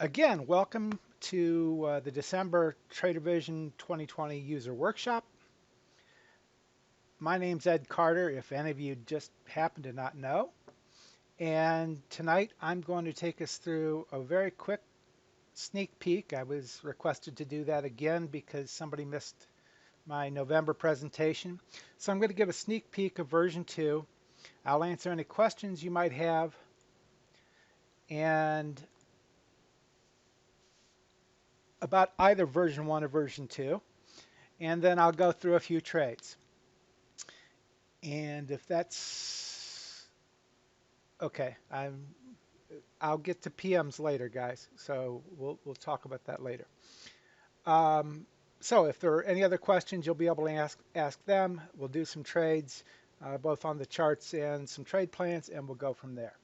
Again, welcome to the December TraderVision 2020 User Workshop. My name's Ed Carter, if any of you just happen to not know. And tonight I'm going to take us through a very quick sneak peek. I was requested to do that again because somebody missed my November presentation. So I'm going to give a sneak peek of version 2. I'll answer any questions you might have. And about either version 1 or version 2. And then I'll go through a few trades. And if that's okay, I'll get to PMs later, guys. So we'll talk about that later. Um, so if there are any other questions, you'll be able to ask them. We'll do some trades, both on the charts and some trade plans, and we'll go from there.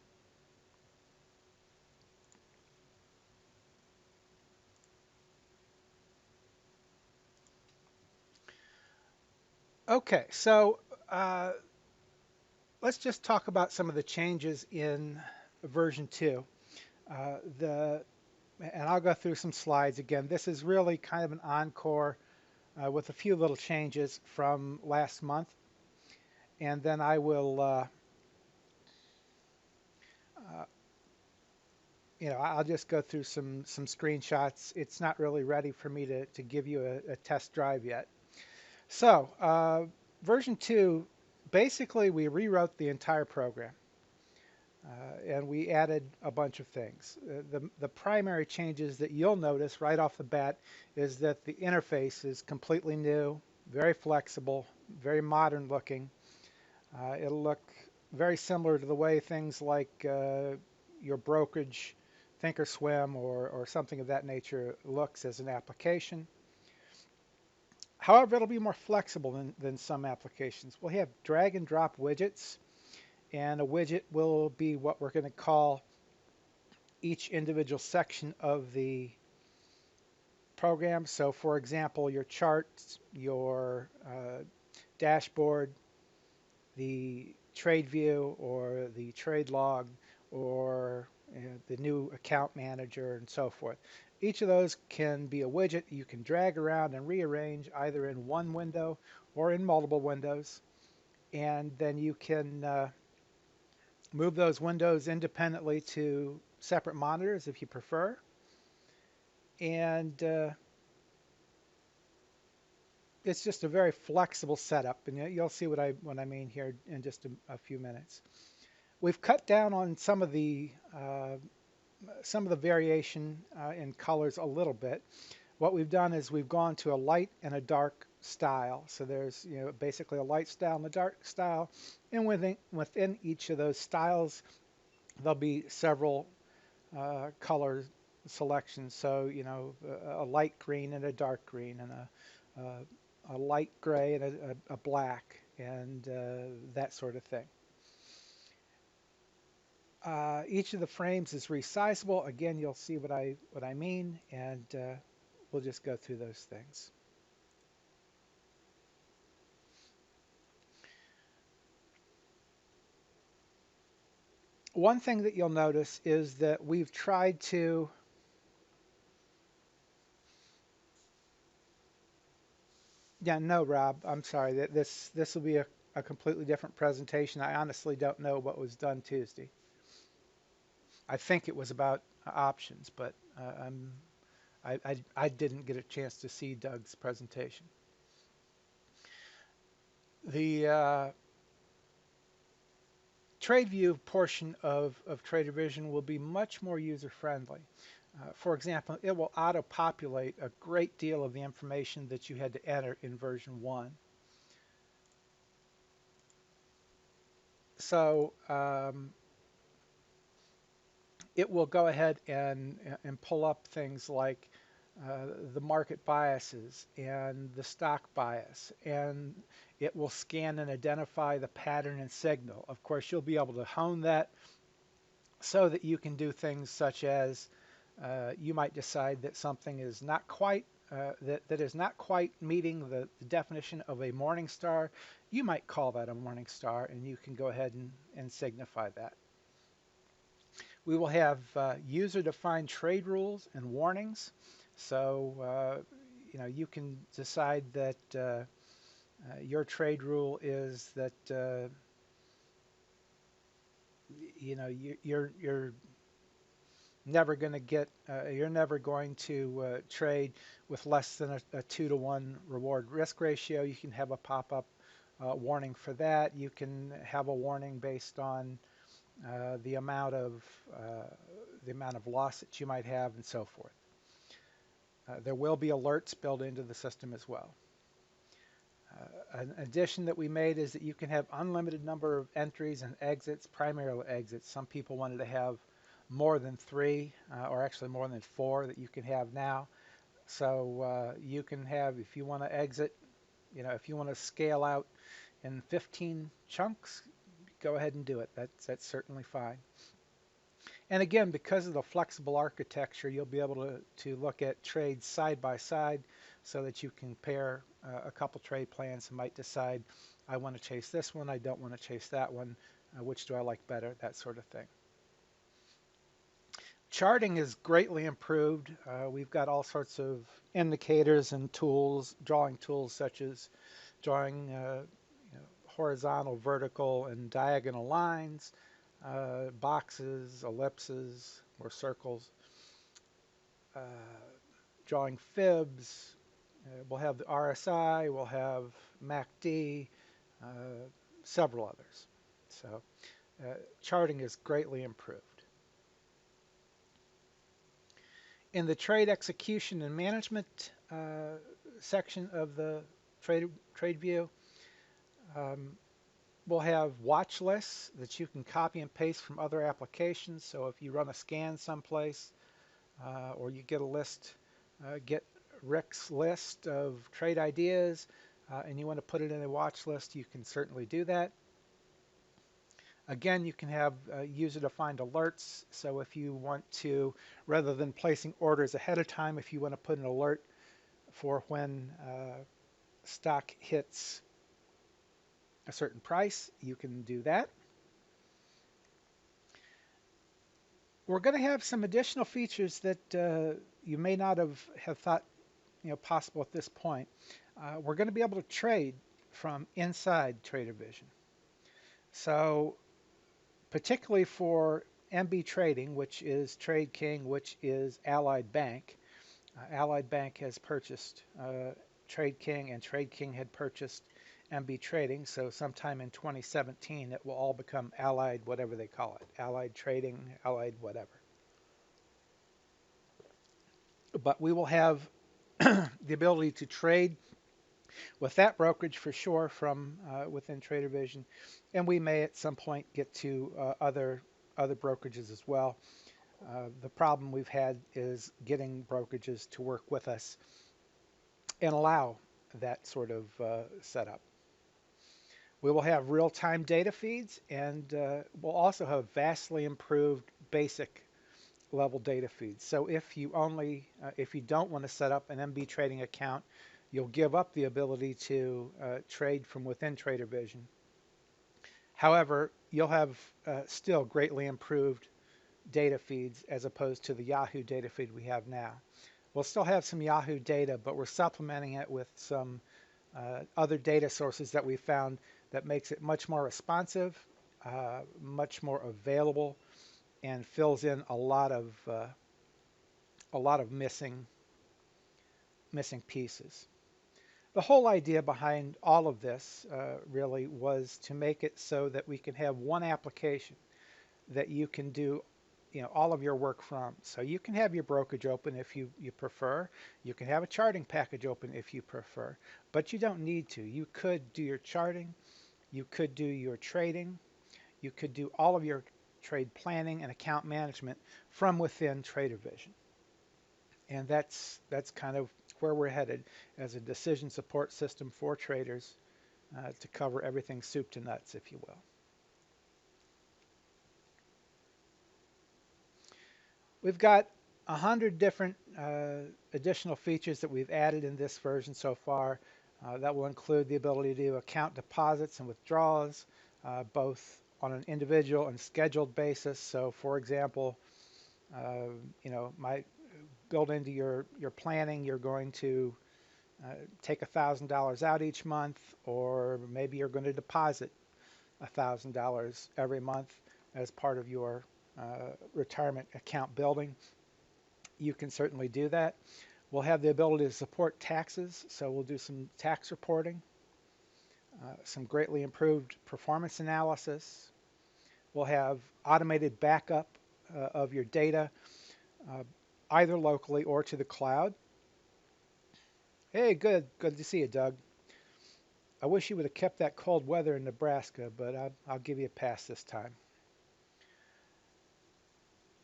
Okay, so let's just talk about some of the changes in version 2. Uh, the and I'll go through some slides again. This is really kind of an encore with a few little changes from last month. And then I will, uh, I'll just go through some screenshots. It's not really ready for me to give you a test drive yet. So version 2, basically we rewrote the entire program. And we added a bunch of things. The primary changes that you'll notice right off the bat is that the interface is completely new, very flexible, very modern looking. It'll look very similar to the way things like your brokerage, Thinkorswim, or something of that nature looks as an application. However, it'll be more flexible than some applications. We'll have drag and drop widgets, and a widget will be what we're going to call each individual section of the program. So for example, your charts, your dashboard, the trade view or the trade log or the new account manager and so forth. Each of those can be a widget you can drag around and rearrange either in one window or in multiple windows. And then you can move those windows independently to separate monitors if you prefer. And it's just a very flexible setup, and you'll see what I mean here in just a few minutes. We've cut down on some of the variation in colors a little bit. What we've done is we've gone to a light and a dark style. So there's basically a light style and a dark style, and within each of those styles there'll be several color selections. So a light green and a dark green and a light gray and a black and that sort of thing. Each of the frames is resizable. Again, you'll see what I mean, and we'll just go through those things. One thing that you'll notice is that we've tried to yeah, no, Rob, I'm sorry. This will be a completely different presentation. I honestly don't know what was done Tuesday. I think it was about options, but I didn't get a chance to see Doug's presentation. The trade view portion of TraderVision will be much more user-friendly. For example, it will auto-populate a great deal of the information that you had to enter in version 1. So it will go ahead and pull up things like the market biases and the stock bias, and it will scan and identify the pattern and signal. Of course, you'll be able to hone that so that you can do things such as you might decide that something is not quite that is not quite meeting the definition of a morning star. You might call that a morning star, and you can go ahead and signify that. We will have user-defined trade rules and warnings. So, you can decide that your trade rule is that you're never going to you're never going to trade with less than a 2-to-1 reward risk ratio. You can have a pop-up warning for that. You can have a warning based on the amount of loss that you might have, and so forth. There will be alerts built into the system as well. An addition that we made is that you can have unlimited number of entries and exits, primarily exits. Some people wanted to have more than 3, or actually more than 4 that you can have now. So you can have, if you want to exit, if you want to scale out in 15 chunks, go ahead and do it. That's certainly fine. And again, because of the flexible architecture, you'll be able to look at trades side by side so that you can pair a couple trade plans and might decide, I want to chase this one, I don't want to chase that one, which do I like better, that sort of thing. Charting is greatly improved. We've got all sorts of indicators and tools, drawing tools such as drawing horizontal, vertical, and diagonal lines, boxes, ellipses, or circles, uh, drawing fibs. We'll have the RSI, we'll have MACD, uh, several others. So charting is greatly improved. In the trade execution and management section of the trade view, um, we'll have watch lists that you can copy and paste from other applications. So if you run a scan someplace, or you get a list, get Rick's list of trade ideas, and you want to put it in a watch list, you can certainly do that. Again, you can have user-defined alerts. So if you want to, rather than placing orders ahead of time, if you want to put an alert for when stock hits a certain price, you can do that. We're going to have some additional features that you may not have thought possible at this point. We're going to be able to trade from inside Trader Vision. So particularly for MB Trading, which is Trade King, which is Allied Bank. Allied Bank has purchased Trade King, and Trade King had purchased MB Trading. So sometime in 2017, it will all become Allied, whatever they call it, Allied Trading, Allied whatever. But we will have the ability to trade with that brokerage for sure from within Trader Vision, and we may at some point get to other brokerages as well. The problem we've had is getting brokerages to work with us and allow that sort of setup. We will have real-time data feeds, and we'll also have vastly improved basic level data feeds. So if you don't want to set up an MB trading account, you'll give up the ability to trade from within Trader Vision. However, you'll have still greatly improved data feeds as opposed to the Yahoo data feed we have now. We'll still have some Yahoo data, but we're supplementing it with some other data sources that we found that makes it much more responsive, much more available, and fills in a lot of missing pieces. The whole idea behind all of this really was to make it so that we can have one application that you can do all of your work from. So you can have your brokerage open if you prefer. You can have a charting package open if you prefer, but you don't need to. You could do your charting, you could do your trading, you could do all of your trade planning and account management from within Trader Vision. And that's kind of where we're headed as a decision support system for traders to cover everything soup to nuts, if you will. We've got 100 different additional features that we've added in this version so far. That will include the ability to do account deposits and withdrawals, both on an individual and scheduled basis. So, for example, you know, my build into your planning, you're going to take $1,000 out each month, or maybe you're going to deposit $1,000 every month as part of your retirement account building. You can certainly do that. We'll have the ability to support taxes, so we'll do some tax reporting, some greatly improved performance analysis. We'll have automated backup of your data, uh, either locally or to the cloud. Hey, good to see you, Doug. I wish you would have kept that cold weather in Nebraska, but I'll give you a pass this time.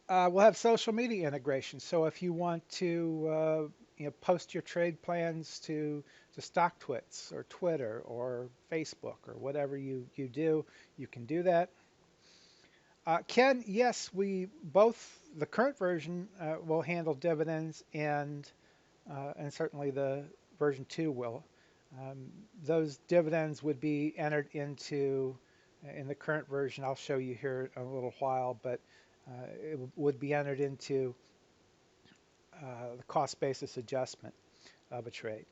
We'll have social media integration. So if you want to, you know, post your trade plans to StockTwits or Twitter or Facebook or whatever you do, you can do that. Ken, yes, we both the current version will handle dividends and certainly the version 2 will. Those dividends would be entered into in the current version. I'll show you here in a little while, but it would be entered into the cost basis adjustment of a trade.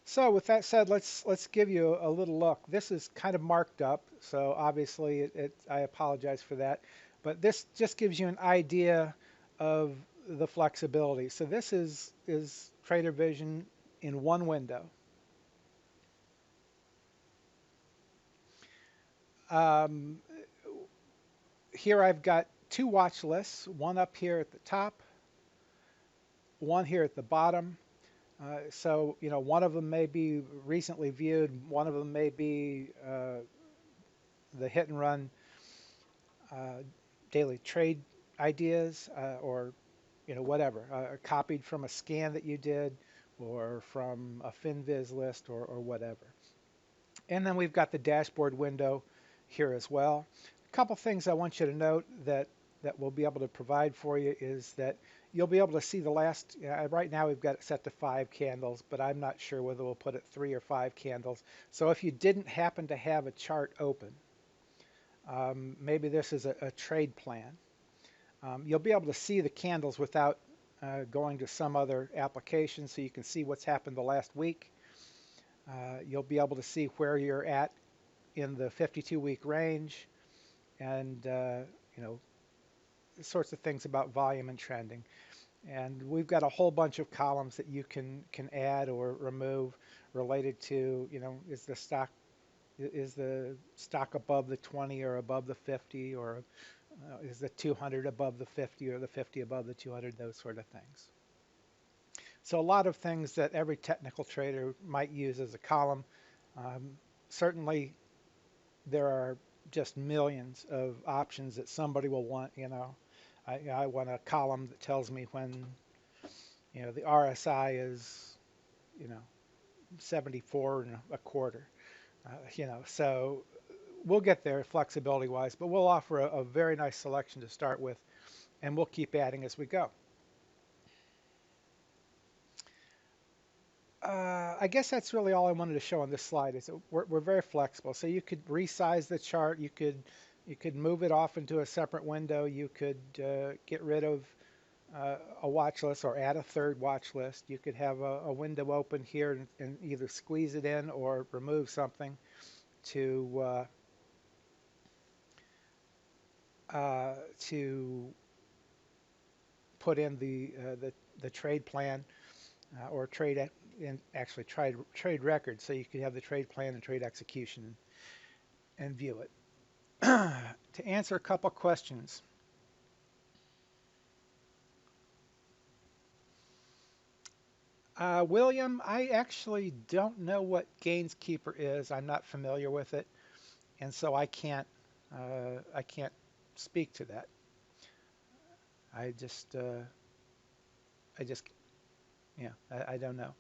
So with that said, let's give you a little look. This is kind of marked up, so obviously I apologize for that, but this just gives you an idea of the flexibility. So this is Trader Vision in one window. Um, Here I've got two watch lists, one up here at the top, one here at the bottom. So, you know, one of them may be recently viewed, one of them may be the hit and run uh, daily trade ideas or, you know, whatever, copied from a scan that you did or from a FinViz list or whatever. And then we've got the dashboard window here as well. A couple things I want you to note that we'll be able to provide for you is that you'll be able to see the last, right now we've got it set to 5 candles, but I'm not sure whether we'll put it 3 or 5 candles. So if you didn't happen to have a chart open, maybe this is a trade plan, you'll be able to see the candles without going to some other application, so you can see what's happened the last week. You'll be able to see where you're at in the 52-week range, and you know, sorts of things about volume and trending. And we've got a whole bunch of columns that you can add or remove related to, you know, is the stock above the 20 or above the 50, or is the 200 above the 50 or the 50 above the 200, those sort of things. So a lot of things that every technical trader might use as a column. Certainly there are just millions of options that somebody will want, you know. I want a column that tells me when, you know, the RSI is, you know, 74 and a quarter, you know. So we'll get there flexibility wise, but we'll offer a very nice selection to start with, and we'll keep adding as we go. I guess that's really all I wanted to show on this slide is that we're very flexible. So you could resize the chart, you could move it off into a separate window, you could get rid of a watch list or add a third watch list. You could have a window open here and either squeeze it in or remove something to put in the trade plan or trade in actually trade record, so you could have the trade plan and trade execution and view it. To answer a couple questions. William, I actually don't know what Gainskeeper is. I'm not familiar with it, and so I can't speak to that. I just I just yeah I don't know.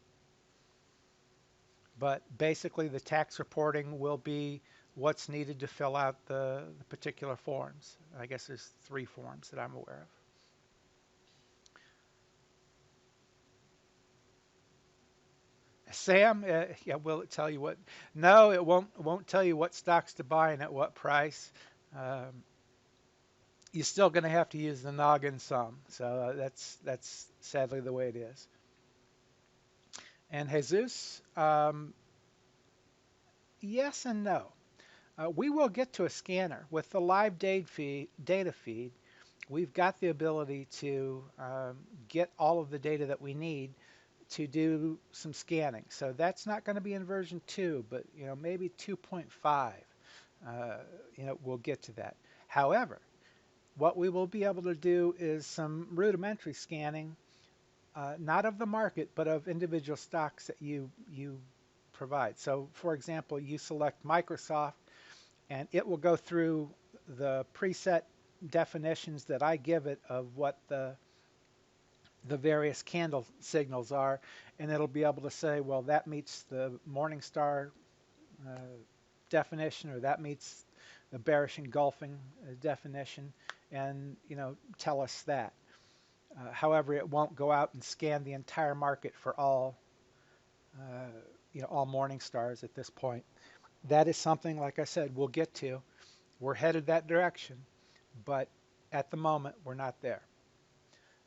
But basically, the tax reporting will be what's needed to fill out the particular forms. I guess there's 3 forms that I'm aware of. Sam, yeah, will it tell you what? No, it won't tell you what stocks to buy and at what price. Um, you're still going to have to use the noggin some. So that's sadly the way it is. And Jesus, yes and no. We will get to a scanner with the live data feed. We've got the ability to get all of the data that we need to do some scanning. So that's not going to be in version 2, but maybe 2.5. We'll get to that. However, what we will be able to do is some rudimentary scanning, not of the market, but of individual stocks that you provide. So, for example, you select Microsoft, and it will go through the preset definitions that I give it of what the various candle signals are, and it'll be able to say, well, that meets the Morningstar uh, definition, or that meets the bearish engulfing definition, and tell us that. However, it won't go out and scan the entire market for all morning stars at this point. That is something, like I said, we'll get to. We're headed that direction, but at the moment, we're not there.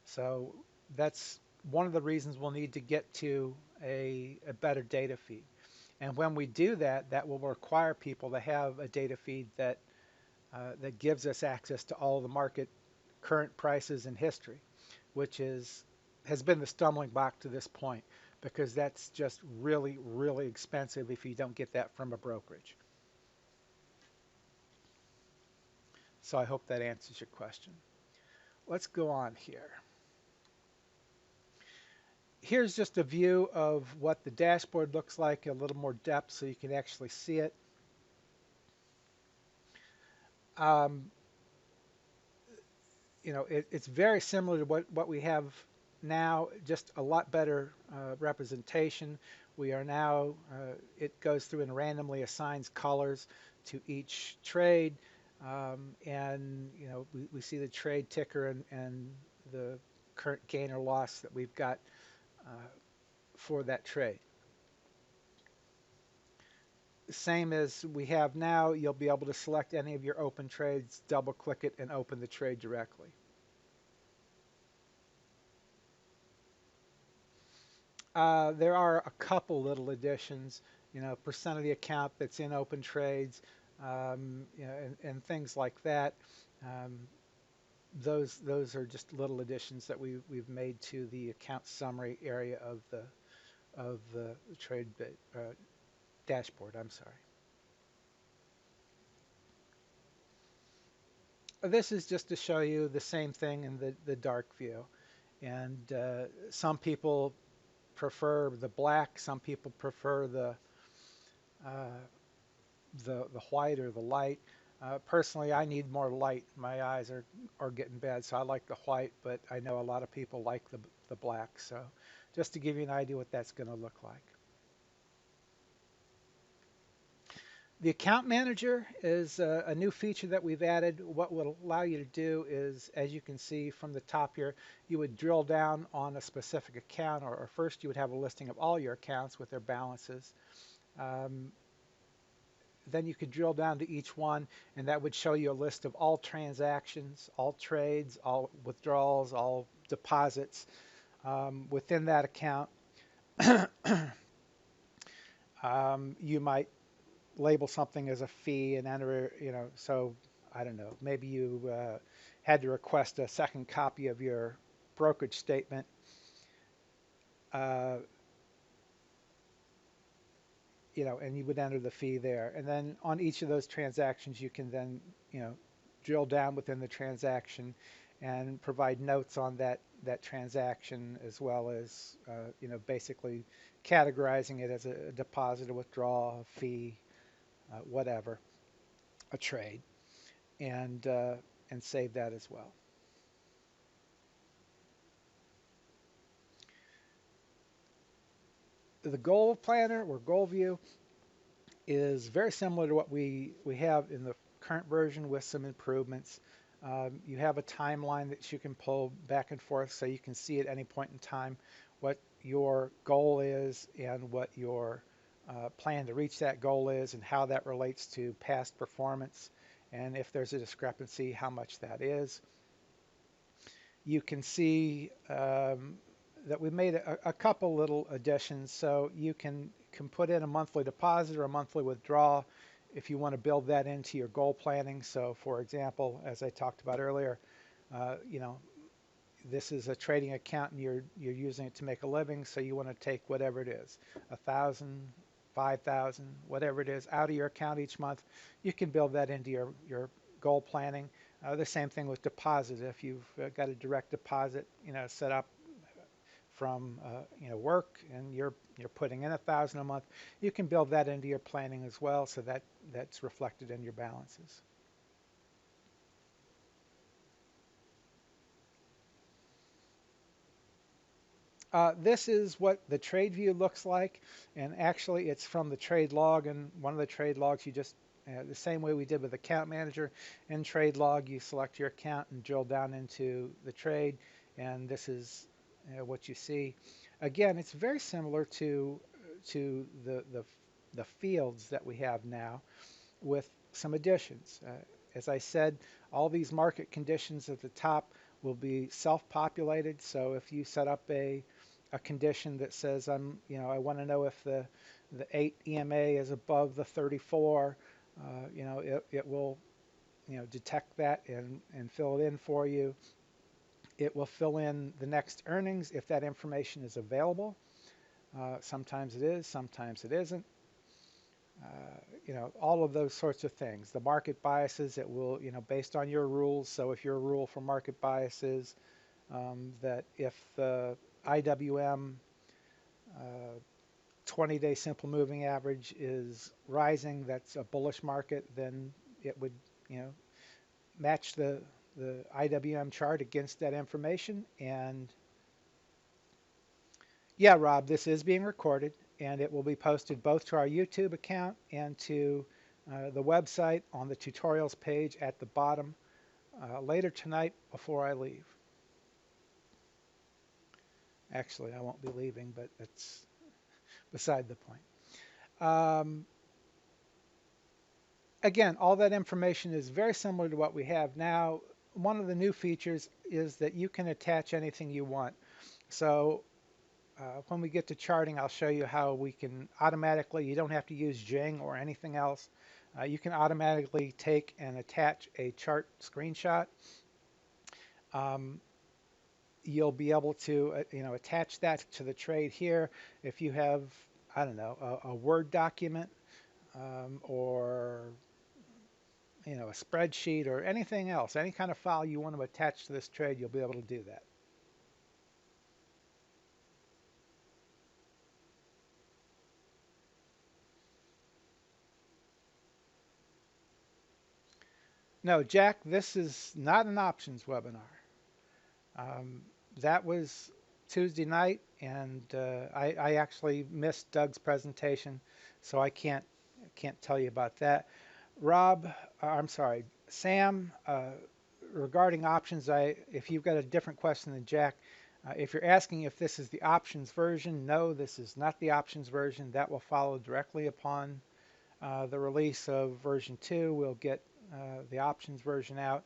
So that's one of the reasons we'll need to get to a better data feed. And when we do that, that will require people to have a data feed that gives us access to all the market current prices and history, which has been the stumbling block to this point, because that's just really, really expensive if you don't get that from a brokerage. So I hope that answers your question. Let's go on here. Here's just a view of what the dashboard looks like, a little more depth so you can actually see it. Um, it's very similar to what we have now, just a lot better representation. We are now, it goes through and randomly assigns colors to each trade. And, we see the trade ticker and the current gain or loss that we've got uh, for that trade. Same as we have now, you'll be able to select any of your open trades, double click it, and open the trade directly. There are a couple little additions, percent of the account that's in open trades, and things like that. Um, those are just little additions that we've made to the account summary area of the trade dashboard. I'm sorry. This is just to show you the same thing in the dark view. And some people prefer the black, some people prefer uh, the white or the light. Personally, I need more light. My eyes are getting bad, so I like the white, but I know a lot of people like the black. So just to give you an idea what that's going to look like. The account manager is a new feature that we've added. What will allow you to do is, as you can see from the top here, you would drill down on a specific account, or first you would have a listing of all your accounts with their balances. Um, then you could drill down to each one, and that would show you a list of all transactions, all trades, all withdrawals, all deposits within that account. You might label something as a fee and enter, so I don't know, maybe you had to request a second copy of your brokerage statement. Uh, and you would enter the fee there. And then on each of those transactions, you can then, drill down within the transaction and provide notes on that transaction, as well as, basically categorizing it as a deposit, a withdrawal, a fee, whatever, a trade, and save that as well. The goal planner, or goal view, is very similar to what we have in the current version with some improvements. You have a timeline that you can pull back and forth, so you can see at any point in time what your goal is and what your plan to reach that goal is and how that relates to past performance. And if there's a discrepancy, how much that is. You can see that we made a couple little additions. So you can put in a monthly deposit or a monthly withdrawal if you want to build that into your goal planning. So for example, as I talked about earlier, you know, this is a trading account and you're using it to make a living, so you want to take whatever it is, 1,000, 5,000, whatever it is, out of your account each month. You can build that into your goal planning. The same thing with deposit. If you've got a direct deposit, you know, set up from you know, work, and you're putting in 1,000 a month, you can build that into your planning as well, so that that's reflected in your balances. This is what the trade view looks like, and actually it's from the trade log, and one of the trade logs you just, the same way we did with account manager, in trade log you select your account and drill down into the trade, and this is what you see. Again, it's very similar to the fields that we have now, with some additions. As I said, all these market conditions at the top will be self-populated. So if you set up a condition that says you know, I want to know if the 8 EMA is above the 34, you know, it will, you know, detect that and fill it in for you. It will fill in the next earnings if that information is available. Sometimes it is, sometimes it isn't. You know, all of those sorts of things. The market biases, it will, you know, based on your rules. So if your rule for market biases that if the IWM 20-day simple moving average is rising, that's a bullish market, then it would, you know, match the IWM chart against that information. And yeah, Rob, this is being recorded, and it will be posted both to our YouTube account and to the website on the tutorials page at the bottom later tonight before I leave. Actually, I won't be leaving, but that's beside the point. Again, all that information is very similar to what we have now. One of the new features is that you can attach anything you want. So when we get to charting, I'll show you how we can automatically, you don't have to use Jing or anything else. You can automatically take and attach a chart screenshot. You'll be able to you know, attach that to the trade here. If you have, I don't know, a Word document or you know, a spreadsheet or anything else, any kind of file you want to attach to this trade, you'll be able to do that. No, Jack, this is not an options webinar. Um, that was Tuesday night, and I actually missed Doug's presentation, so I can't tell you about that. Rob, I'm sorry, Sam, regarding options, if you've got a different question than Jack, if you're asking if this is the options version, no, this is not the options version. That will follow directly upon the release of version 2. We'll get the options version out,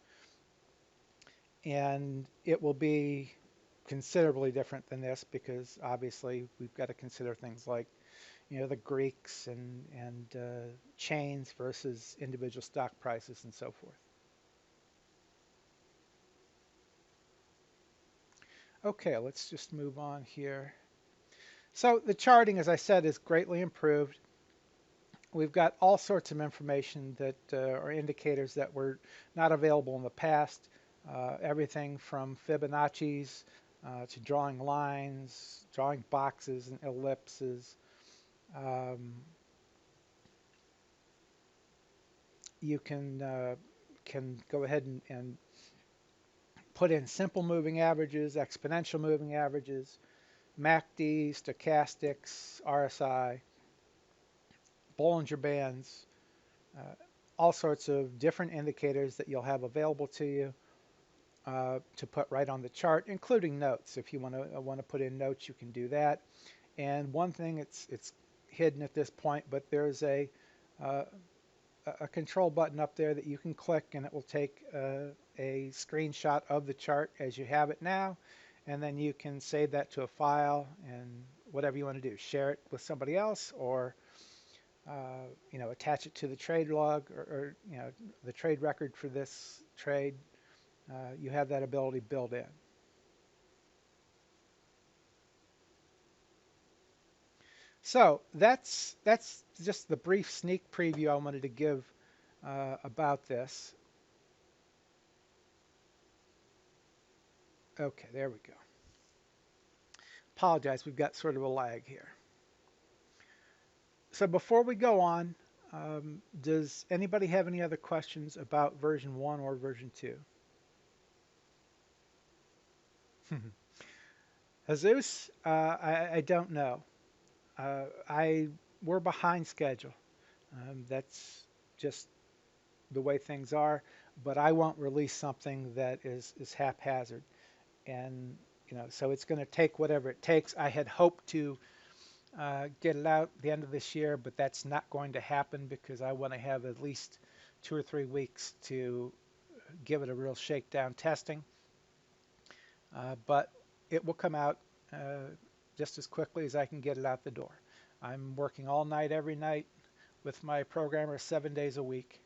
and it will be considerably different than this because obviously we've got to consider things like, you know, the Greeks and chains versus individual stock prices and so forth. Okay, let's just move on here. So the charting, as I said, is greatly improved. We've got all sorts of information that are indicators that were not available in the past. Everything from Fibonacci's to drawing lines, drawing boxes and ellipses. You can go ahead and put in simple moving averages, exponential moving averages, MACD, stochastics, RSI, Bollinger Bands, all sorts of different indicators that you'll have available to you. to put right on the chart, including notes. If you want to put in notes, you can do that. And one thing, it's hidden at this point, but there's uh, a control button up there that you can click, and it will take a screenshot of the chart as you have it now, and then you can save that to a file and whatever you want to do, share it with somebody else, or attach it to the trade log, or the trade record for this trade. You have that ability built in. So that's just the brief sneak preview I wanted to give about this. Okay, there we go. Apologize, we've got sort of a lag here. So before we go on, does anybody have any other questions about version 1 or version 2? Jesus, I don't know. I We're behind schedule. That's just the way things are. But I won't release something that is haphazard, and so it's going to take whatever it takes. I had hoped to get it out the end of this year, but that's not going to happen because I want to have at least 2 or 3 weeks to give it a real shakedown testing. But it will come out just as quickly as I can get it out the door. I'm working all night, every night with my programmer 7 days a week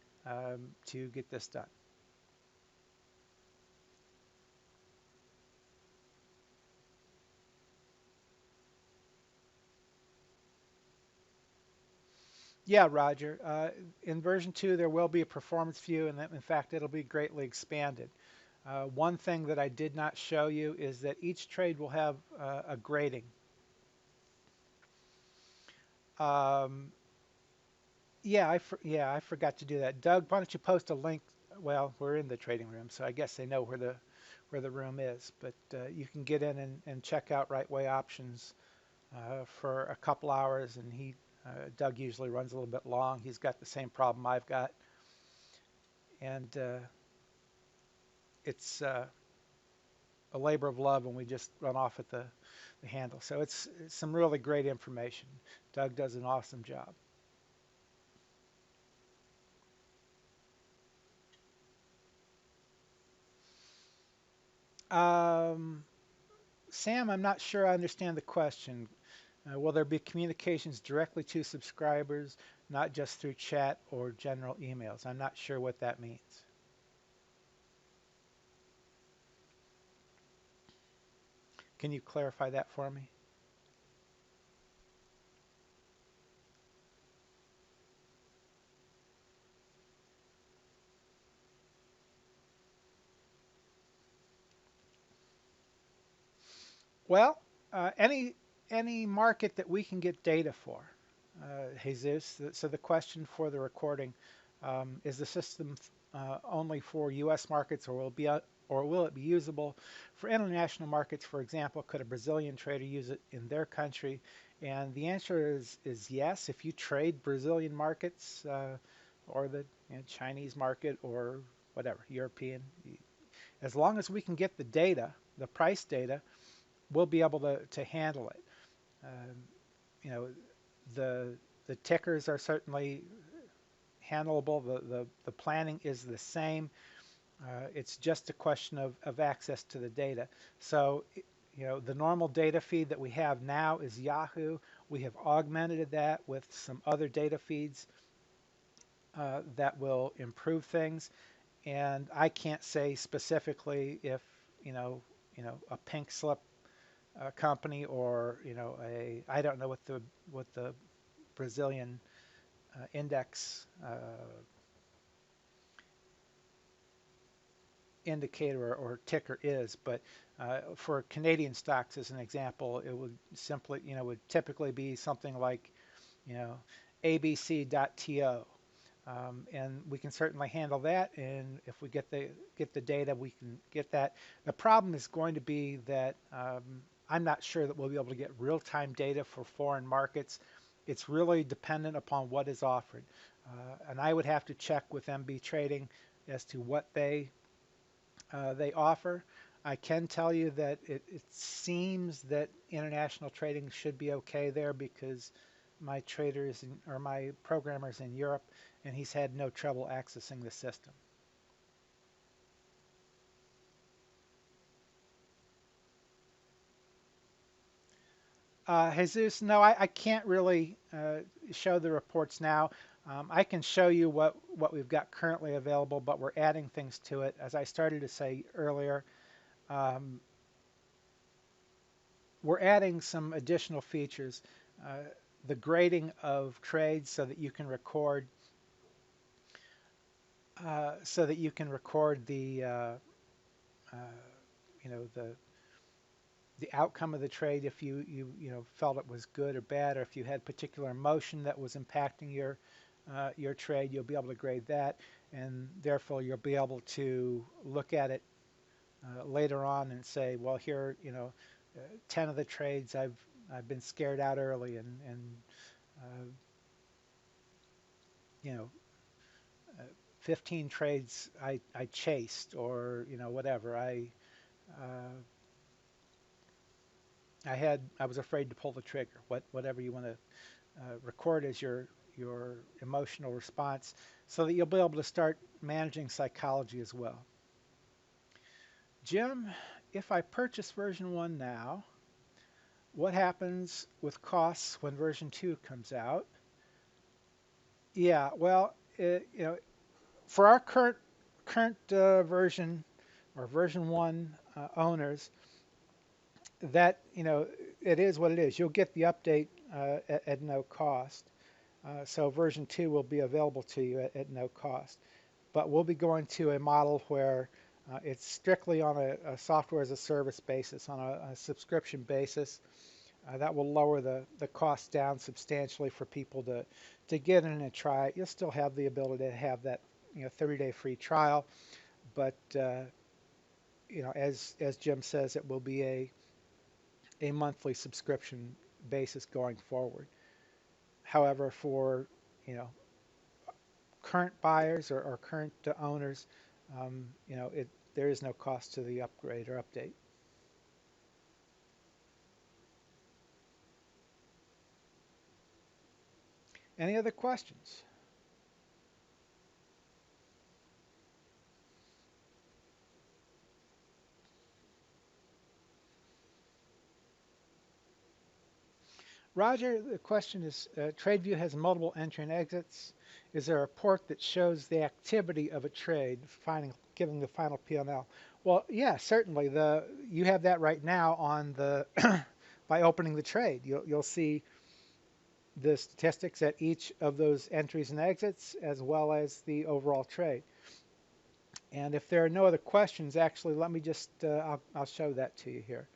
to get this done. Yeah, Roger. In version 2, there will be a performance view, and in fact, it'll be greatly expanded. One thing that I did not show you is that each trade will have a grading. Um, yeah, I forgot to do that. Doug, why don't you post a link? Well, we're in the trading room, so I guess they know where the room is. But you can get in and check out Right Way Options for a couple hours, and Doug usually runs a little bit long. He's got the same problem I've got, and it's a labor of love, and we just run off at the handle. So it's some really great information. Doug does an awesome job. Um, Sam, I'm not sure I understand the question. Will there be communications directly to subscribers, not just through chat or general emails? I'm not sure what that means. Can you clarify that for me? Well, any market that we can get data for, Jesus. So the question for the recording is the system only for U.S. markets, or will it be usable for international markets? For example, could a Brazilian trader use it in their country? And the answer is yes. If you trade Brazilian markets or the Chinese market or whatever, European, as long as we can get the data, the price data, we'll be able to handle it. Um, you know, the the tickers are certainly handleable. The planning is the same. It's just a question of access to the data. So, the normal data feed that we have now is Yahoo. We have augmented that with some other data feeds that will improve things. And I can't say specifically if a pink slip company, or a I don't know what the Brazilian index indicator or ticker is, but for Canadian stocks, as an example, it would simply, would typically be something like, you know, abc.to. And we can certainly handle that. And if we get the data, we can get that. The problem is going to be that I'm not sure that we'll be able to get real-time data for foreign markets. It's really dependent upon what is offered. And I would have to check with MB Trading as to what they they offer. I can tell you that it seems that international trading should be okay there because my trader is in, or my programmer is in Europe, and he's had no trouble accessing the system. Jesus, no, I can't really show the reports now. I can show you what we've got currently available, but we're adding things to it. As I started to say earlier, um, we're adding some additional features. Uh, the grading of trades so that you can record the uh, you know the outcome of the trade if you felt it was good or bad, or if you had particular emotion that was impacting your trade, you'll be able to grade that, and therefore you'll be able to look at it later on and say, well, here 10 of the trades I've been scared out early, and uh, you know uh, 15 trades I chased, or whatever uh, I was afraid to pull the trigger. Whatever you want to record as your emotional response, so that you'll be able to start managing psychology as well. Jim, if I purchase version 1 now, what happens with costs when version 2 comes out? Yeah, well, for our current version or version 1 owners, that it is what it is. You'll get the update at no cost. So version 2 will be available to you at no cost. But we'll be going to a model where it's strictly on a software as a service basis, on a subscription basis. That will lower the cost down substantially for people to get in and try it. You'll still have the ability to have that 30-day free trial, but as Jim says, it will be a monthly subscription basis going forward. However, for you know current buyers or current owners, there is no cost to the upgrade or update. Any other questions? Roger, the question is, TradeView has multiple entry and exits. Is there a report that shows the activity of a trade, giving the final P&L? Well, yeah, certainly. You have that right now on the by opening the trade. You'll see the statistics at each of those entries and exits, as well as the overall trade. And if there are no other questions, actually, let me just, I'll show that to you here.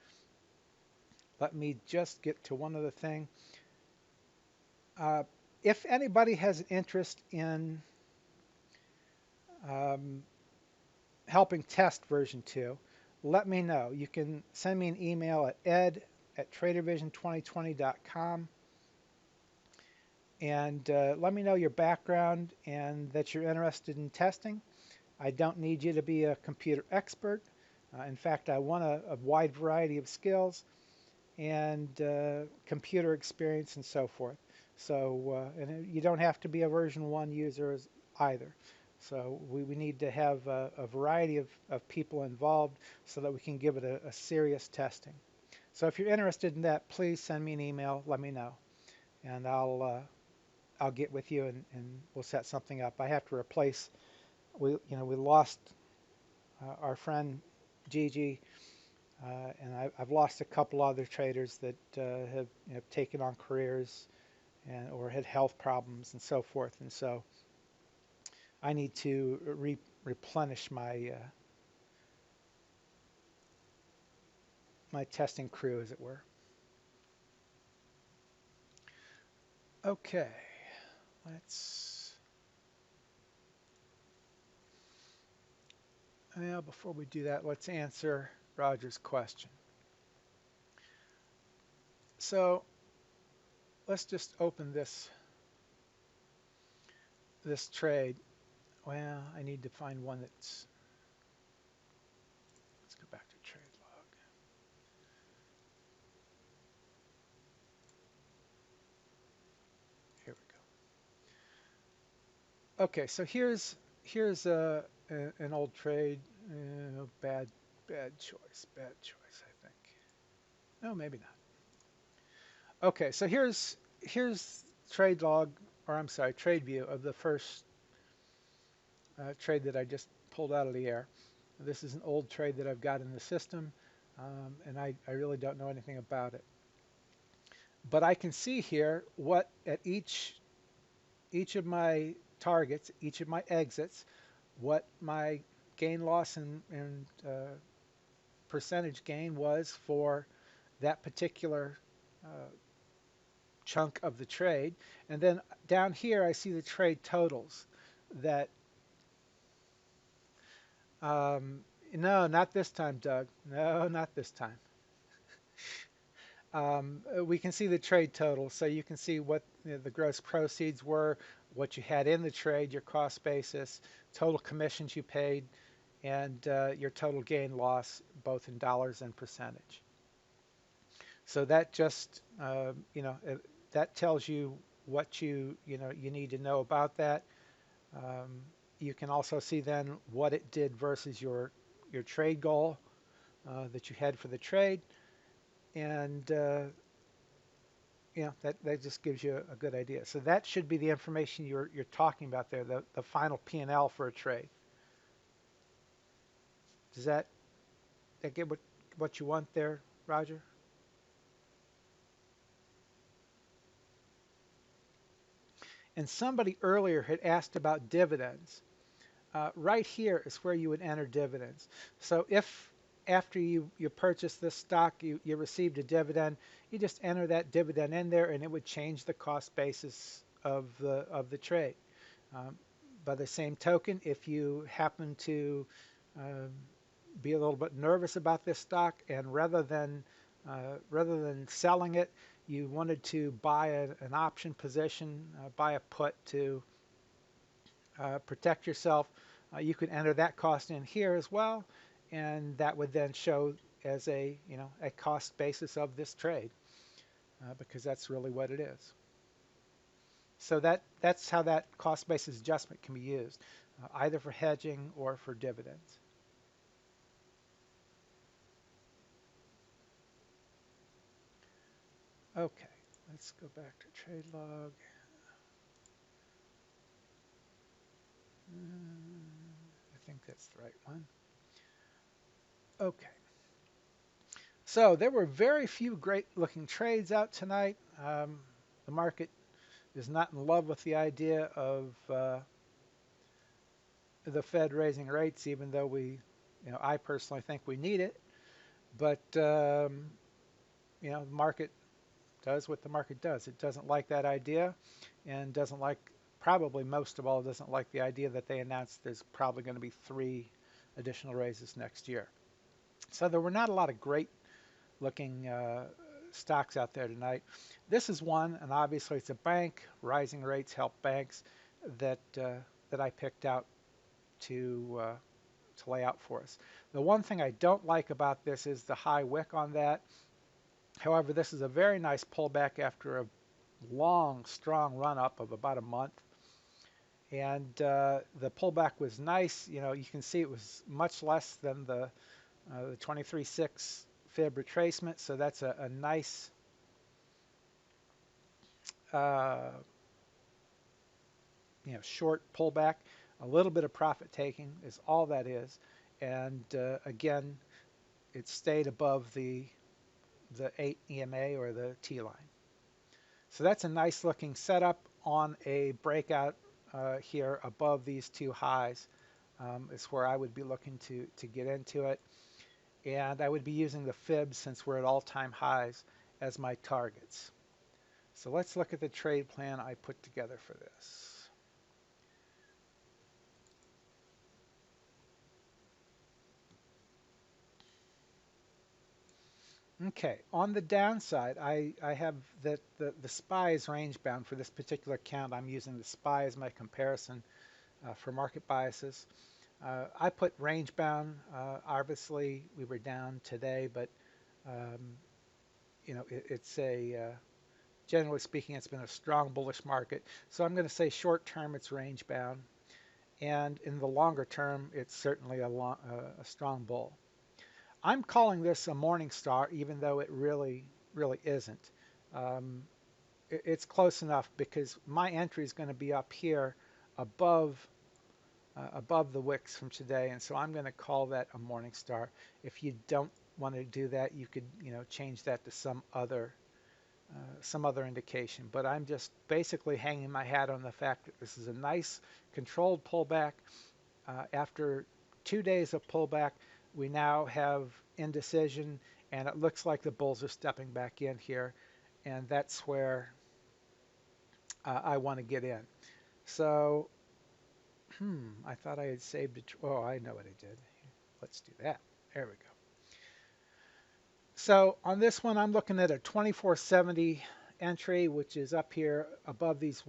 Let me just get to one other thing. Uh, if anybody has an interest in um, helping test version 2, let me know. You can send me an email at ed@tradervision2020.com and let me know your background and that you're interested in testing. I don't need you to be a computer expert. In fact, I want a wide variety of skills and computer experience and so forth. So, and you don't have to be a version 1 user either. So we need to have a variety of people involved so that we can give it a serious testing. So if you're interested in that, please send me an email, let me know, and I'll get with you and we'll set something up. I have to replace, we lost our friend Gigi, and I've lost a couple other traders that have taken on careers or had health problems and so forth. And so I need to replenish my testing crew, as it were. Okay, let's. Well, before we do that, let's answer Roger's question. So let's just open this trade. Well, I need to find one that's Okay, so here's an old trade. Bad choice. Bad choice, I think. No, maybe not. Okay, so here's trade log, or I'm sorry, trade view of the first trade that I just pulled out of the air. This is an old trade that I've got in the system, and I really don't know anything about it. But I can see here what at each of my targets, each of my exits, what my gain loss and percentage gain was for that particular uh, chunk of the trade. And then down here, I see the trade totals that, um, no, not this time, Doug. No, not this time. We can see the trade total, so you can see what the gross proceeds were, what you had in the trade, your cost basis, total commissions you paid, and your total gain loss, both in dollars and percentage. So that just, that tells you what you need to know about that. Um, you can also see then what it did versus your trade goal that you had for the trade, and that just gives you a good idea. So that should be the information you're talking about there, the final P&L for a trade. Does that get what you want there, Roger? And somebody earlier had asked about dividends. Right here is where you would enter dividends. So if after you purchase this stock, you received a dividend, you just enter that dividend in there and it would change the cost basis of the trade. Um, by the same token, if you happen to um, be a little bit nervous about this stock and rather than selling it, you wanted to buy an option position, buy a put to protect yourself, you could enter that cost in here as well, and that would then show as a cost basis of this trade because that's really what it is. So that's how that cost basis adjustment can be used, either for hedging or for dividends. Okay, let's go back to trade log. I think that's the right one. Okay, so there were very few great looking trades out tonight. The market is not in love with the idea of the Fed raising rates, even though I personally think we need it. But the market does what the market does. It doesn't like that idea, and doesn't like, probably most of all, doesn't like the idea that they announced there's probably going to be 3 additional raises next year. So there were not a lot of great looking stocks out there tonight. This is one, and obviously it's a bank. Rising rates help banks that I picked out to lay out for us. The one thing I don't like about this is the high wick on that. However, this is a very nice pullback after a long, strong run up of about a month. And the pullback was nice. You can see it was much less than the 23.6 fib retracement. So that's a nice uh, short pullback. A little bit of profit taking is all that is. And again, it stayed above the 8 EMA or the T line. So that's a nice looking setup on a breakout here above these two highs. Is where I would be looking to get into it. And I would be using the fibs, since we're at all-time highs, as my targets. So let's look at the trade plan I put together for this. Okay, on the downside, I have that the SPY is range bound for this particular account. I'm using the SPY as my comparison for market biases. I put range bound. Obviously, we were down today, but it's a generally speaking, it's been a strong bullish market. So I'm going to say short term, it's range bound. And in the longer term, it's certainly a strong bull. I'm calling this a morning star, even though it really isn't. Um, it's close enough because my entry is going to be up here above above the wicks from today, and so I'm going to call that a morning star. If you don't want to do that, you could change that to some other indication. But I'm just basically hanging my hat on the fact that this is a nice controlled pullback. After 2 days of pullback, we now have indecision, and it looks like the bulls are stepping back in here, and that's where I want to get in. So, I thought I had saved it. Oh, I know what I did. Let's do that. There we go. So on this one, I'm looking at a 2470 entry, which is up here above these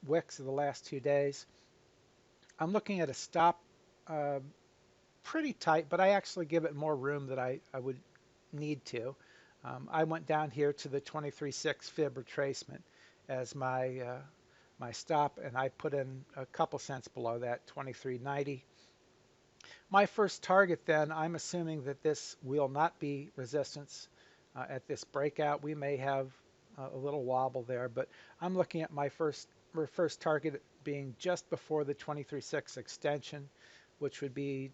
wicks of the last 2 days. I'm looking at a stop uh, pretty tight, but I actually give it more room than I would need to. I went down here to the 23.6 fib retracement as my stop, and I put in a couple cents below that, 23.90. My first target then, I'm assuming that this will not be resistance at this breakout. We may have a little wobble there, but I'm looking at my first target being just before the 23.6 extension, which would be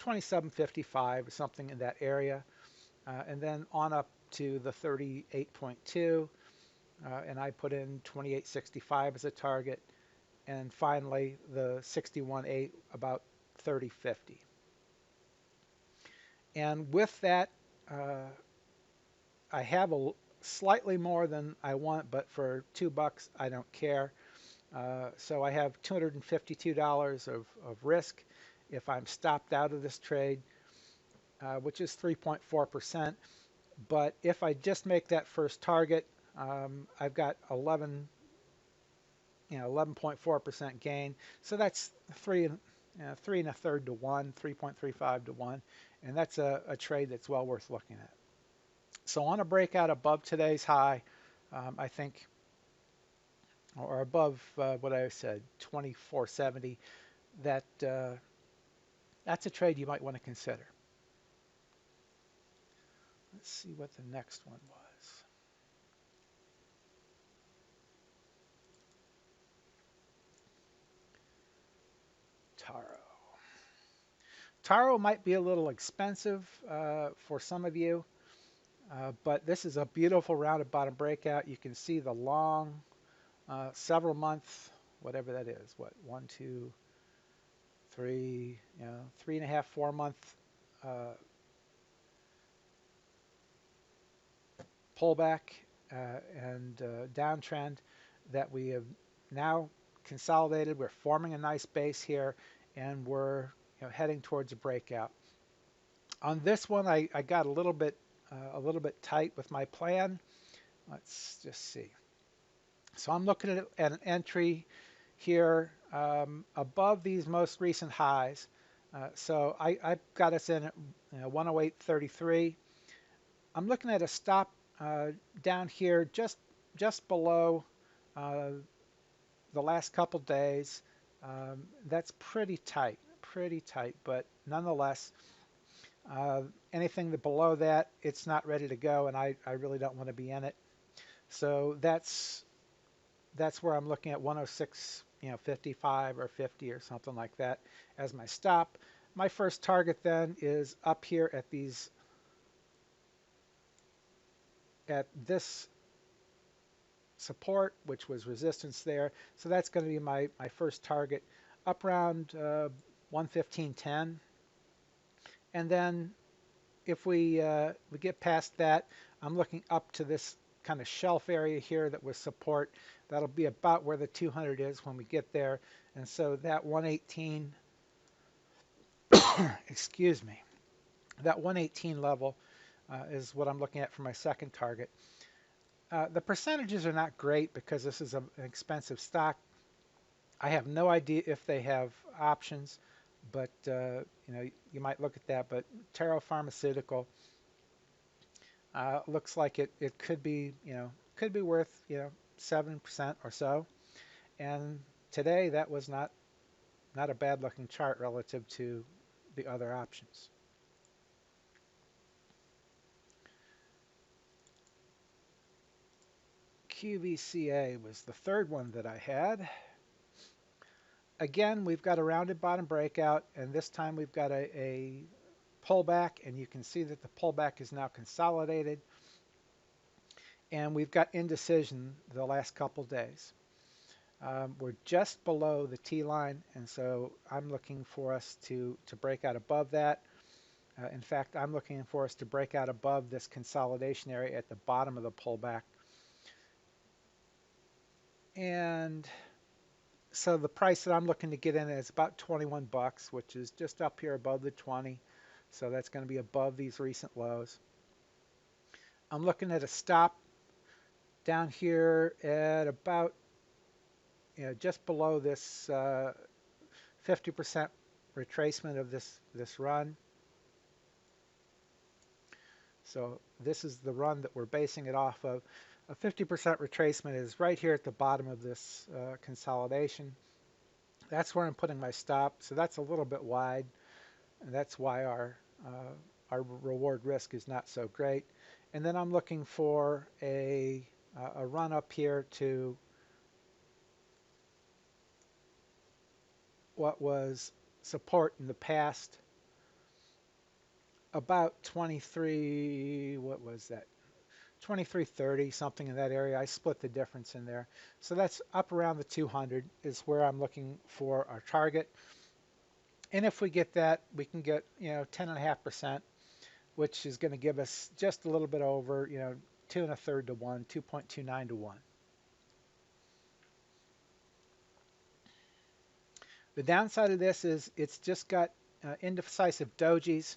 27.55 or something in that area, and then on up to the 38.2, and I put in 28.65 as a target, and finally the 61.8 about 30.50. And with that, I have slightly more than I want, but for $2, I don't care. So I have $252 of risk if I'm stopped out of this trade, which is 3.4%. But if I just make that first target, I've got 11.4% gain. So that's three and a third to 1, 3.35 to 1, and that's a trade that's well worth looking at. So on a breakout above today's high, I think, or above what I said, 2470, that's a trade you might want to consider. Let's see what the next one was. TORU. TORU might be a little expensive for some of you, but this is a beautiful rounded bottom breakout. You can see the long, several month, whatever that is, what, 1, 2, 3, 3.5, 4 month pullback and downtrend that we have now consolidated. We're forming a nice base here, and we're heading towards a breakout. On this one, I got a little bit tight with my plan. Let's just see. So I'm looking at an entry here above these most recent highs. So I've got us in at 108.33. I'm looking at a stop down here just below the last couple days. That's pretty tight, but nonetheless, anything below that, it's not ready to go, and I really don't want to be in it. So that's where I'm looking at 106, 55 or 50 or something like that as my stop. My first target then is up here at this support, which was resistance there. So that's going to be my first target up around 115.10. And then if we get past that, I'm looking up to this kind of shelf area here that was support. That'll be about where the 200 is when we get there. And so that 118, excuse me, that 118 level is what I'm looking at for my second target. The percentages are not great because this is an expensive stock. I have no idea if they have options, but you might look at that. But TORU Pharmaceutical, Looks like it could be, could be worth, 7% or so. And today that was not a bad looking chart relative to the other options. QVCA was the third one that I had. Again, we've got a rounded bottom breakout, and this time we've got a pullback, and you can see that the pullback is now consolidated, and we've got indecision the last couple days. We're just below the T line, and so I'm looking for us to break out above that. In fact, I'm looking for us to break out above this consolidation area at the bottom of the pullback. And so the price that I'm looking to get in is about 21 bucks, which is just up here above the 20. So that's going to be above these recent lows. I'm looking at a stop down here at about, just below this 50% retracement of this run. So this is the run that we're basing it off of. A 50% retracement is right here at the bottom of this consolidation. That's where I'm putting my stop. So that's a little bit wide, and that's why our reward risk is not so great. And then I'm looking for a run up here to what was support in the past, about 23, what was that? 2330, something in that area. I split the difference in there. So that's up around the 200 is where I'm looking for our target. And if we get that, we can get, 10.5%, which is going to give us just a little bit over, 2 1/3 to 1, 2.29 to 1. The downside of this is it's just got indecisive dojis,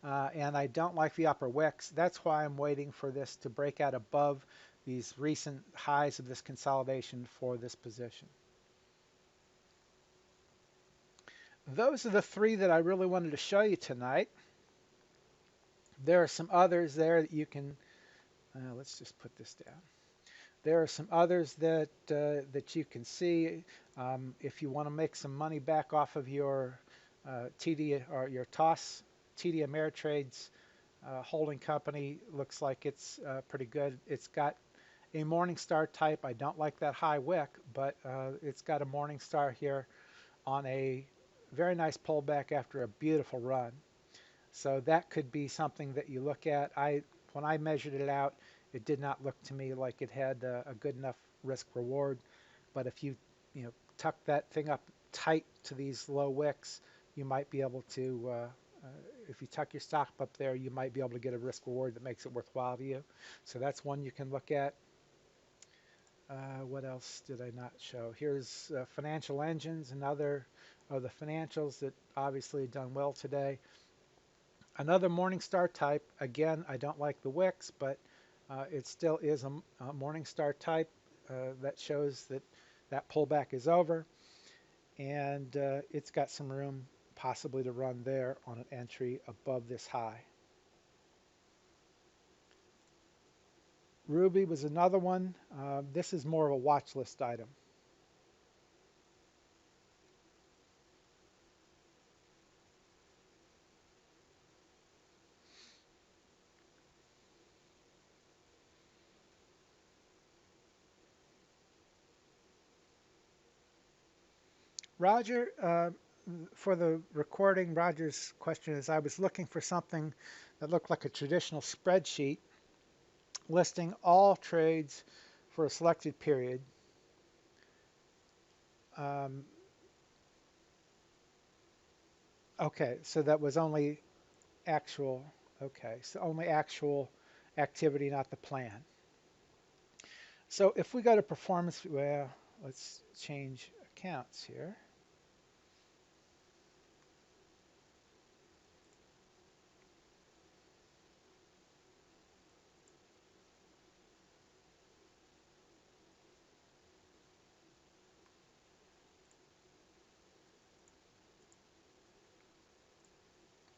and I don't like the upper wicks. That's why I'm waiting for this to break out above these recent highs of this consolidation for this position. Those are the three that I really wanted to show you tonight. There are some others there that you can, let's just put this down. There are some others that that you can see. If you want to make some money back off of your TD or your TOS, TD Ameritrade's holding company, looks like it's pretty good. It's got a Morningstar type. I don't like that high wick, but it's got a Morningstar here on a very nice pullback after a beautiful run. So that could be something that you look at. When I measured it out, it did not look to me like it had a good enough risk reward. But if you tuck that thing up tight to these low wicks, you might be able to, if you tuck your stock up there, you might be able to get a risk reward that makes it worthwhile to you. So that's one you can look at. What else did I not show? Here's financial engines, another of the financials that obviously done well today. Another Morningstar type. Again, I don't like the wicks, but it still is a Morningstar type that shows that that pullback is over, and it's got some room possibly to run there on an entry above this high. Ruby was another one. This is more of a watch list item. Roger, for the recording, Roger's question is, I was looking for something that looked like a traditional spreadsheet listing all trades for a selected period. Okay, so that was only actual, okay, so only actual activity, not the plan. So if we go to performance, well, let's change accounts here.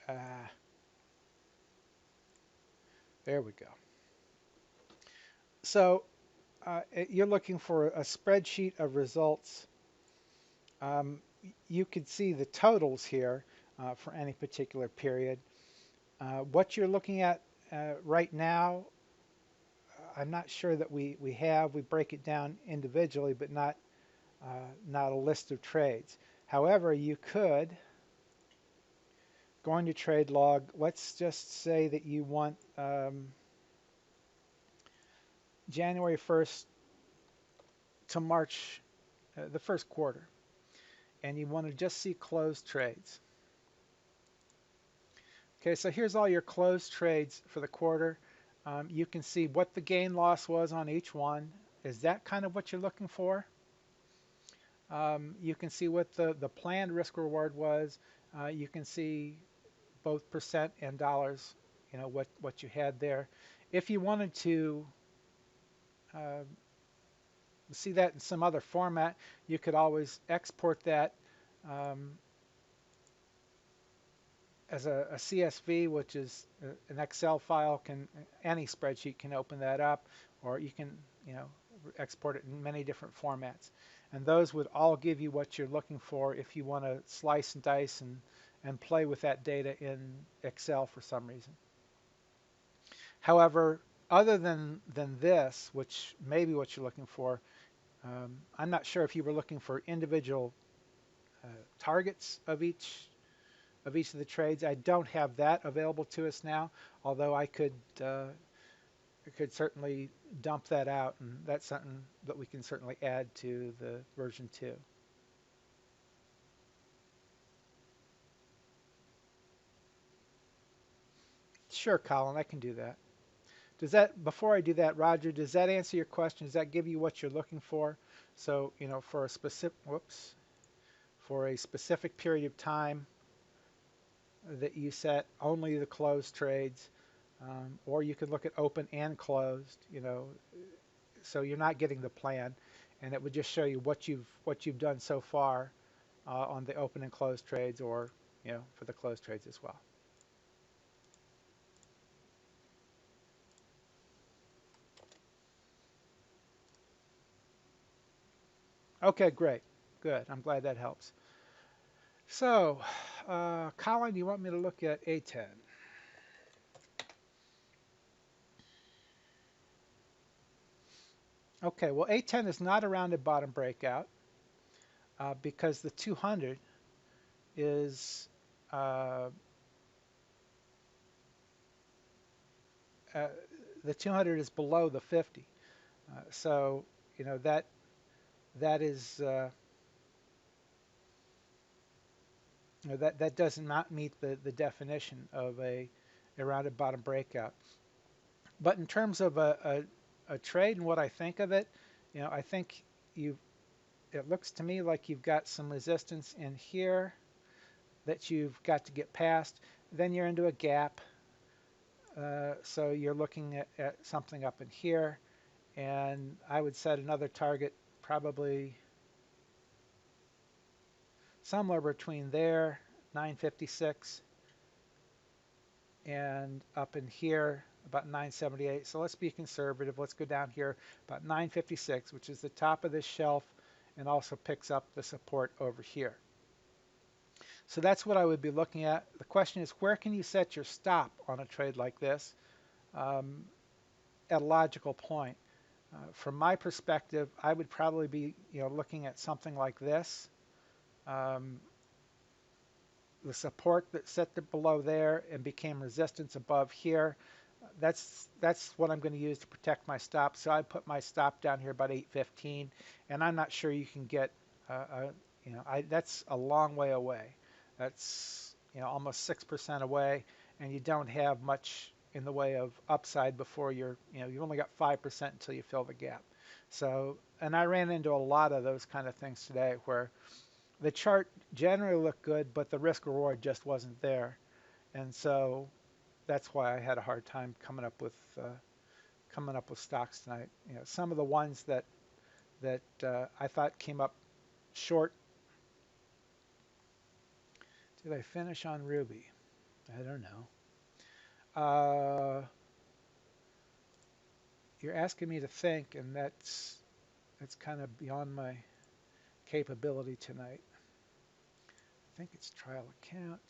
Uh, there we go. So you're looking for a spreadsheet of results. You could see the totals here for any particular period. What you're looking at right now, I'm not sure that we have. We break it down individually, but not a list of trades. However, you could go into trade log. Let's just say that you want January 1st to March, the first quarter, and you want to just see closed trades. Okay, so here's all your closed trades for the quarter. You can see what the gain loss was on each one. Is that kind of what you're looking for? You can see what the planned risk reward was. You can see both percent and dollars, what you had there. If you wanted to uh, see that in some other format, you could always export that um, as a CSV, which is an Excel file. Any spreadsheet can open that up, or you can export it in many different formats. And those would all give you what you're looking for if you want to slice and dice and play with that data in Excel for some reason. However, other than this, which may be what you're looking for, I'm not sure if you were looking for individual targets of each of the trades. I don't have that available to us now, although I could certainly dump that out, and that's something that we can certainly add to the version 2. Sure, Colin, I can do that. Does that, before I do that, Roger, does that answer your question? Does that give you what you're looking for? So, for a specific period of time that you set only the closed trades, or you can look at open and closed, so you're not getting the plan, and it would just show you what you've done so far on the open and closed trades, or for the closed trades as well. Okay, great, good. I'm glad that helps. So, Colin, do you want me to look at A10? Okay, well, A10 is not a rounded bottom breakout because the 200 is uh, uh, the 200 is below the 50. So that is that does not meet the definition of a rounded bottom breakout. But in terms of a trade and what I think of it, I think it looks to me like you've got some resistance in here that you've got to get past. Then you're into a gap. So you're looking at something up in here. And I would set another target probably somewhere between there, 956, and up in here, about 978. So let's be conservative. Let's go down here about 956, which is the top of this shelf, and also picks up the support over here. So that's what I would be looking at. The question is, where can you set your stop on a trade like this at a logical point? From my perspective, I would probably be looking at something like this. The support that set below there and became resistance above here. That's what I'm going to use to protect my stop. So I put my stop down here about 815, and I'm not sure you can get, that's a long way away. That's almost 6% away, and you don't have much in the way of upside before you've only got 5% until you fill the gap. So, and I ran into a lot of those kind of things today where the chart generally looked good, but the risk reward just wasn't there, and so that's why I had a hard time coming up with stocks tonight. Some of the ones that I thought came up short. Did I finish on Ruby? I don't know. you're asking me to think, and that's kind of beyond my capability tonight. I think it's trial account.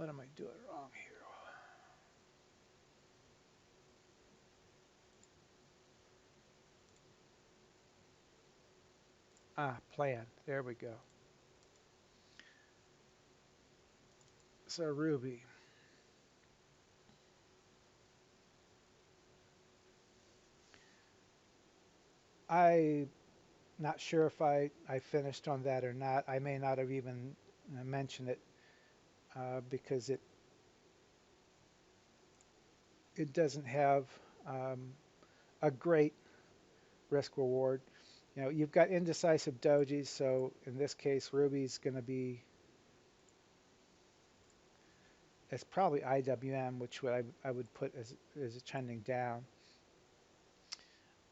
What am I doing wrong here? Ah, plan. There we go. So Ruby. I'm not sure if I finished on that or not. I may not have even mentioned it because it doesn't have um, a great risk reward. You know, you've got indecisive dojis, so in this case, Ruby's going to be, it's probably IWM, which I would put as trending down.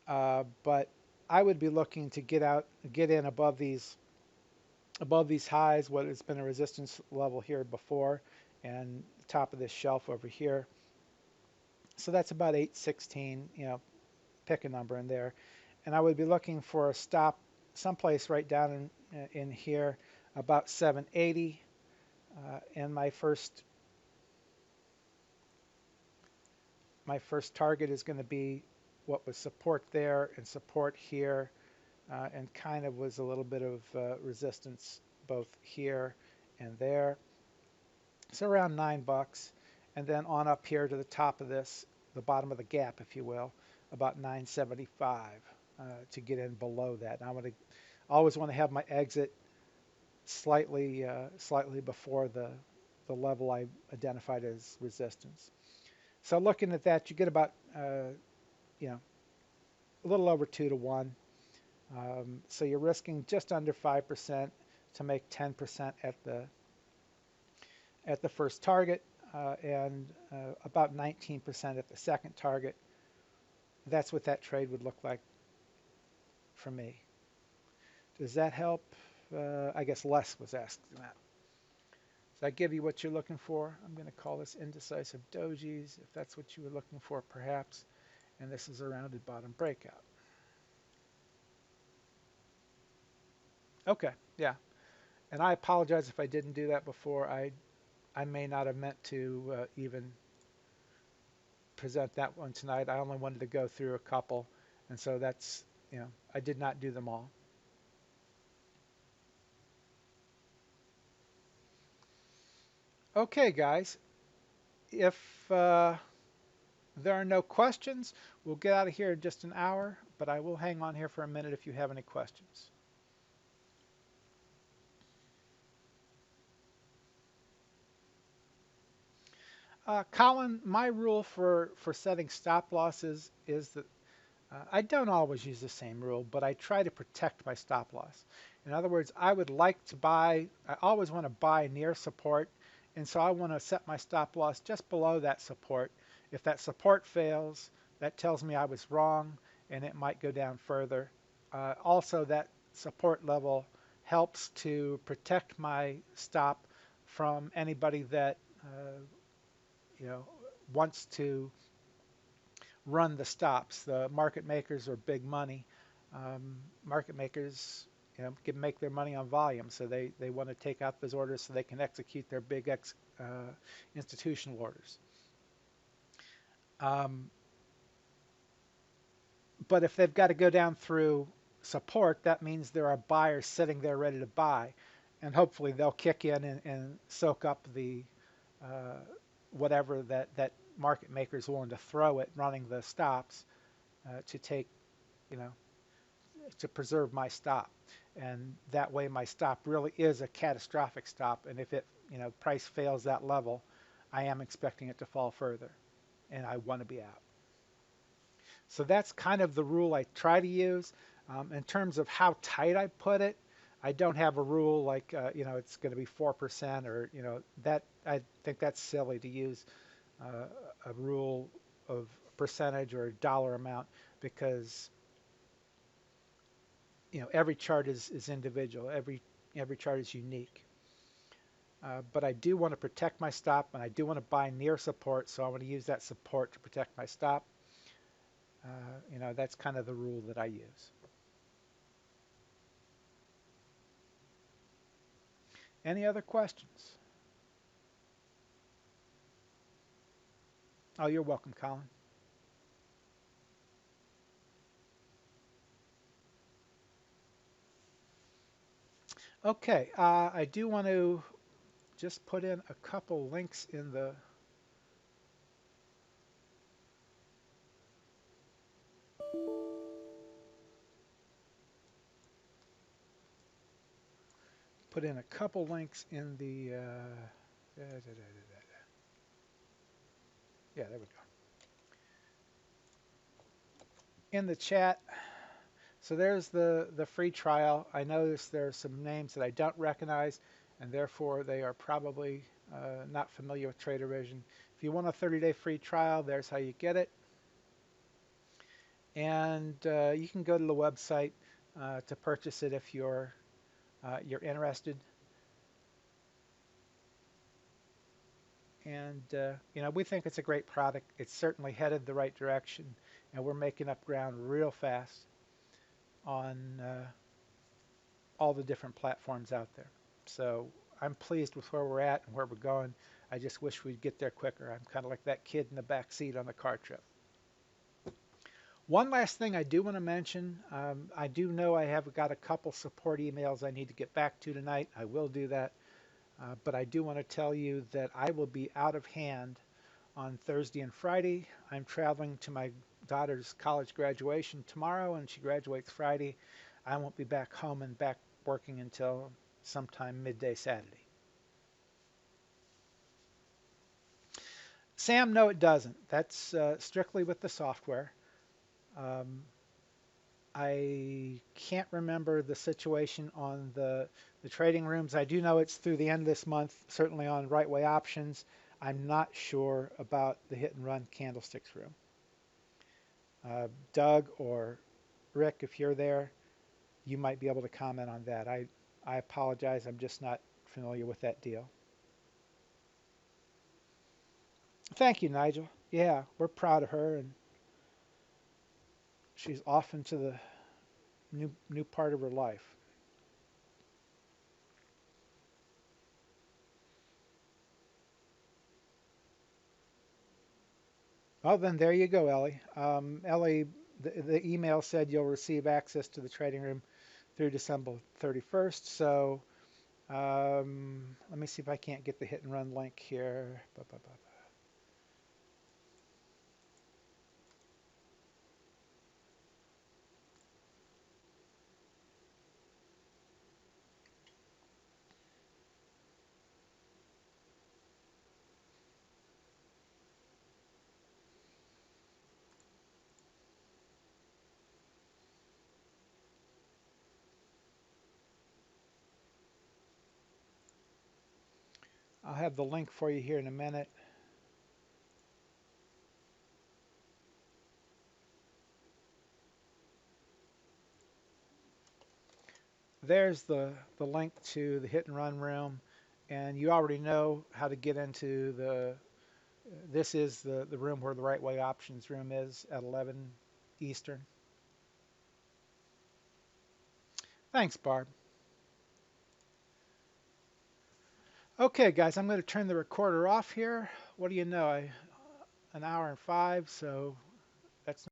But I would be looking to get in above these highs, what has been a resistance level here before, and the top of this shelf over here. So that's about 816, you know, pick a number in there. And I would be looking for a stop someplace right down in here, about 780. And my first target is going to be what was support there and support here, and kind of was a little bit of resistance both here and there. So around $9, and then on up here to the top of this, the bottom of the gap, if you will, about 975 to get in below that. And I always want to have my exit slightly before the level I identified as resistance. So looking at that, you get about you know, a little over 2 to 1. So you're risking just under 5% to make 10% at the first target, and about 19% at the second target. That's what that trade would look like for me. Does that help? I guess Les was asking that. Does that give you what you're looking for? I'm going to call this indecisive dojis, if that's what you were looking for, perhaps. And this is a rounded bottom breakout. Okay, yeah. And I apologize if I didn't do that before. I may not have meant to even present that one tonight. I only wanted to go through a couple, and so that's, you know, I did not do them all. Okay, guys, if there are no questions, we'll get out of here in just an hour, but I will hang on here for a minute if you have any questions. Colin, my rule for setting stop losses is that I don't always use the same rule, but I try to protect my stop loss. In other words, I would like to buy, I always want to buy near support, and so I want to set my stop loss just below that support. If that support fails, that tells me I was wrong and it might go down further. Also, that support level helps to protect my stop from anybody that you know wants to run the stops. The market makers are big money. Market makers, you know, can make their money on volume, so they want to take out those orders so they can execute their big institutional orders. Um, but if they've got to go down through support, that means there are buyers sitting there ready to buy, and hopefully they'll kick in and soak up the uh, whatever that market maker is willing to throw at running the stops to take, you know, to preserve my stop. And that way my stop really is a catastrophic stop. And if it, you know, price fails that level, I am expecting it to fall further and I want to be out. So that's kind of the rule I try to use. In terms of how tight I put it, I don't have a rule like it's going to be 4% or that I think that's silly to use uh, a rule of percentage or a dollar amount because every chart is individual. Every chart is unique. But I do want to protect my stop and I do want to buy near support, so I want to use that support to protect my stop. That's kind of the rule that I use. Any other questions? Oh, you're welcome, Colin. Okay, I do want to just put in a couple links in the put in a couple links in the yeah, there we go, in the chat. So there's the free trial. I notice there's some names that I don't recognize, and therefore they are probably not familiar with Trader Vision. If you want a 30-day free trial, there's how you get it. And you can go to the website to purchase it if you're interested. And we think it's a great product. It's certainly headed the right direction, and we're making up ground real fast on all the different platforms out there. So I'm pleased with where we're at and where we're going. I just wish we'd get there quicker. I'm kind of like that kid in the back seat on the car trip. One last thing I do want to mention. I do know I have got a couple support emails I need to get back to tonight. I will do that. But I do want to tell you that I will be out of hand on Thursday and Friday. I'm traveling to my daughter's college graduation tomorrow, and she graduates Friday. I won't be back home and back working until sometime midday Saturday. Sam, no, it doesn't. That's strictly with the software. Um, I can't remember the situation on the trading rooms. I do know it's through the end of this month, certainly on Right Way Options. I'm not sure about the hit and run candlesticks room. Doug or Rick, if you're there, you might be able to comment on that. I apologize. I'm just not familiar with that deal. Thank you, Nigel. Yeah, we're proud of her, and she's off into the new part of her life. Oh, then there you go, Ellie. Ellie, the email said you'll receive access to the trading room through December 31st. So let me see if I can't get the hit and run link here. I'll have the link for you here in a minute. There's the link to the hit and run room, and you already know how to get into this is the room where the right way options room is at 11 Eastern. Thanks, Barb. Okay, guys, I'm going to turn the recorder off here. What do you know? An hour and 5, so